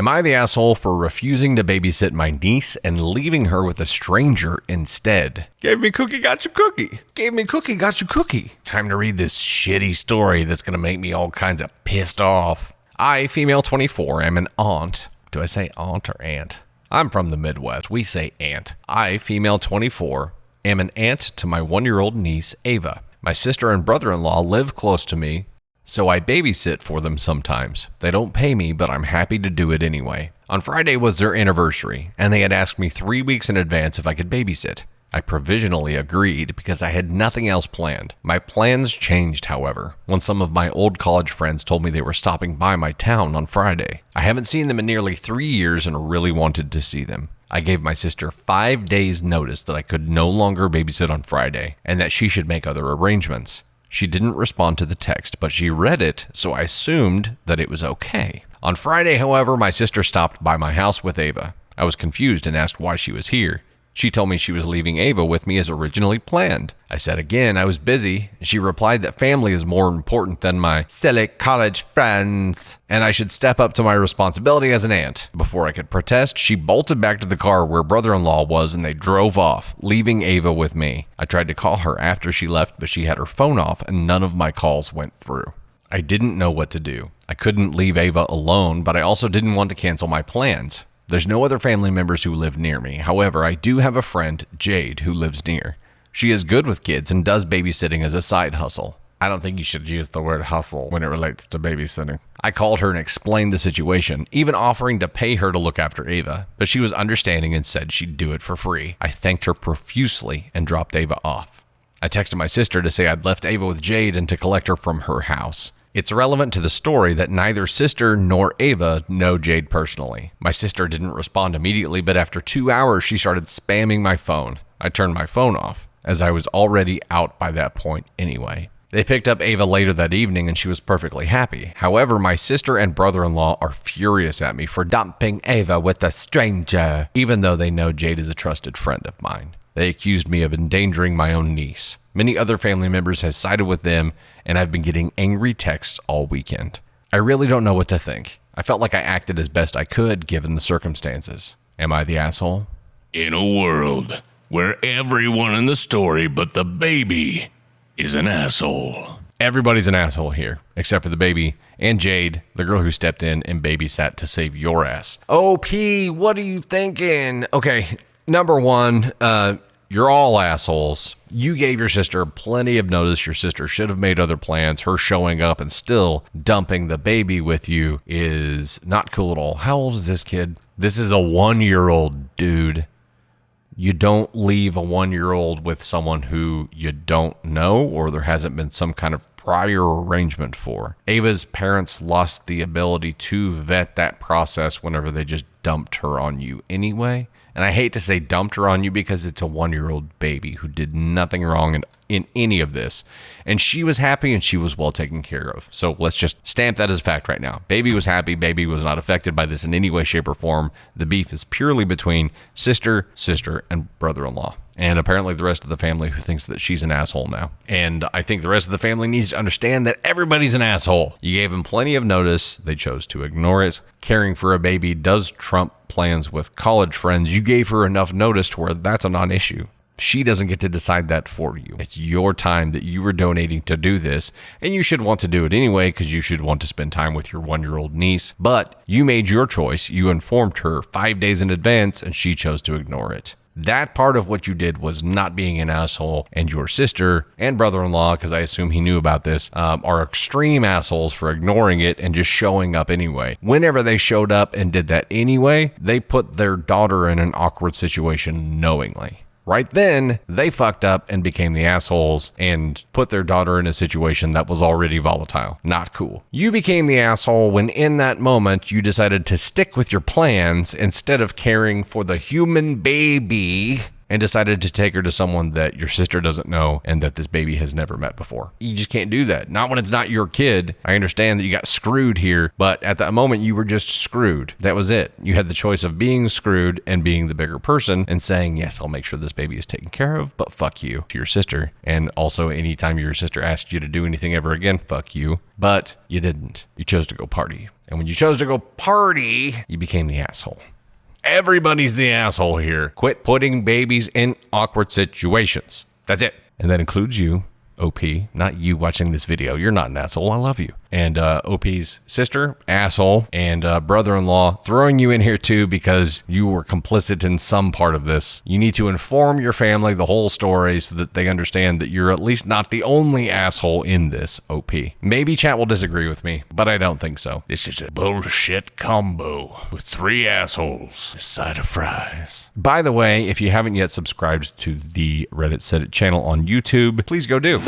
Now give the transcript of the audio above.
Am I the asshole for refusing to babysit my niece and leaving her with a stranger instead? Gave me cookie, got you cookie. Gave me cookie, got you cookie. Time to read this shitty story that's going to make me all kinds of pissed off. I, female 24, am an aunt. Do I say aunt or aunt? I'm from the Midwest. We say aunt. I, female 24, am an aunt to my 1-year-old niece, Ava. My sister and brother-in-law live close to me, so I babysit for them sometimes. They don't pay me, but I'm happy to do it anyway. On Friday was their anniversary, and they had asked me 3 weeks in advance if I could babysit. I provisionally agreed because I had nothing else planned. My plans changed, however, when some of my old college friends told me they were stopping by my town on Friday. I haven't seen them in nearly 3 years and really wanted to see them. I gave my sister 5 days notice that I could no longer babysit on Friday and that she should make other arrangements. She didn't respond to the text, but she read it, so I assumed that it was okay. On Friday, however, my sister stopped by my house with Ava. I was confused and asked why she was here. She told me she was leaving Ava with me as originally planned. I said again I was busy. She replied that family is more important than my silly college friends, and I should step up to my responsibility as an aunt. Before I could protest, she bolted back to the car where brother-in-law was and they drove off, leaving Ava with me. I tried to call her after she left, but she had her phone off and none of my calls went through. I didn't know what to do. I couldn't leave Ava alone, but I also didn't want to cancel my plans. There's no other family members who live near me. However, I do have a friend, Jade, who lives near. She is good with kids and does babysitting as a side hustle. I don't think you should use the word hustle when it relates to babysitting. I called her and explained the situation, even offering to pay her to look after Ava, but she was understanding and said she'd do it for free. I thanked her profusely and dropped Ava off. I texted my sister to say I'd left Ava with Jade and to collect her from her house. It's relevant to the story that neither sister nor Ava know Jade personally. My sister didn't respond immediately, but after 2 hours, she started spamming my phone. I turned my phone off, as I was already out by that point anyway. They picked up Ava later that evening and she was perfectly happy. However, my sister and brother-in-law are furious at me for dumping Ava with a stranger, even though they know Jade is a trusted friend of mine. They accused me of endangering my own niece. Many other family members have sided with them, and I've been getting angry texts all weekend. I really don't know what to think. I felt like I acted as best I could given the circumstances. Am I the asshole? In a world where everyone in the story but the baby is an asshole. Everybody's an asshole here, except for the baby and Jade, the girl who stepped in and babysat to save your ass. OP, what are you thinking? Okay, number one, you're all assholes. You gave your sister plenty of notice. Your sister should have made other plans. Her showing up and still dumping the baby with you is not cool at all. How old is this kid? This is a 1-year-old dude. You don't leave a 1-year-old with someone who you don't know or there hasn't been some kind of prior arrangement for. Ava's parents lost the ability to vet that process whenever they just dumped her on you anyway. And I hate to say dumped her on you because it's a 1-year-old baby who did nothing wrong in any of this. And she was happy and she was well taken care of. So let's just stamp that as fact right now. Baby was happy. Baby was not affected by this in any way, shape, or form. The beef is purely between sister, and brother-in-law. And apparently the rest of the family who thinks that she's an asshole now. And I think the rest of the family needs to understand that everybody's an asshole. You gave them plenty of notice. They chose to ignore it. Caring for a baby does trump plans with college friends. You gave her enough notice to where that's a non-issue. She doesn't get to decide that for you. It's your time that you were donating to do this, and you should want to do it anyway because you should want to spend time with your 1-year-old niece. But you made your choice. You informed her 5 days in advance, and she chose to ignore it. That part of what you did was not being an asshole, and your sister and brother-in-law, because I assume he knew about this, are extreme assholes for ignoring it and just showing up anyway. Whenever they showed up and did that anyway, they put their daughter in an awkward situation knowingly. Right then, they fucked up and became the assholes and put their daughter in a situation that was already volatile. Not cool. You became the asshole when in that moment you decided to stick with your plans instead of caring for the human baby and decided to take her to someone that your sister doesn't know and that this baby has never met before. You just can't do that. Not when it's not your kid. I understand that you got screwed here, but at that moment you were just screwed. That was it. You had the choice of being screwed and being the bigger person and saying, yes, I'll make sure this baby is taken care of, but fuck you to your sister. And also anytime your sister asked you to do anything ever again, fuck you. But you didn't. You chose to go party. And when you chose to go party, you became the asshole. Everybody's the asshole here. Quit putting babies in awkward situations. That's it. And that includes you, OP, not you watching this video. You're not an asshole. I love you. And OP's sister, asshole, and brother-in-law throwing you in here too because you were complicit in some part of this. You need to inform your family the whole story so that they understand that you're at least not the only asshole in this, OP. Maybe chat will disagree with me, but I don't think so. This is a bullshit combo with 3 assholes, a side of fries. By the way, if you haven't yet subscribed to the Reddit Set It channel on YouTube, please go do.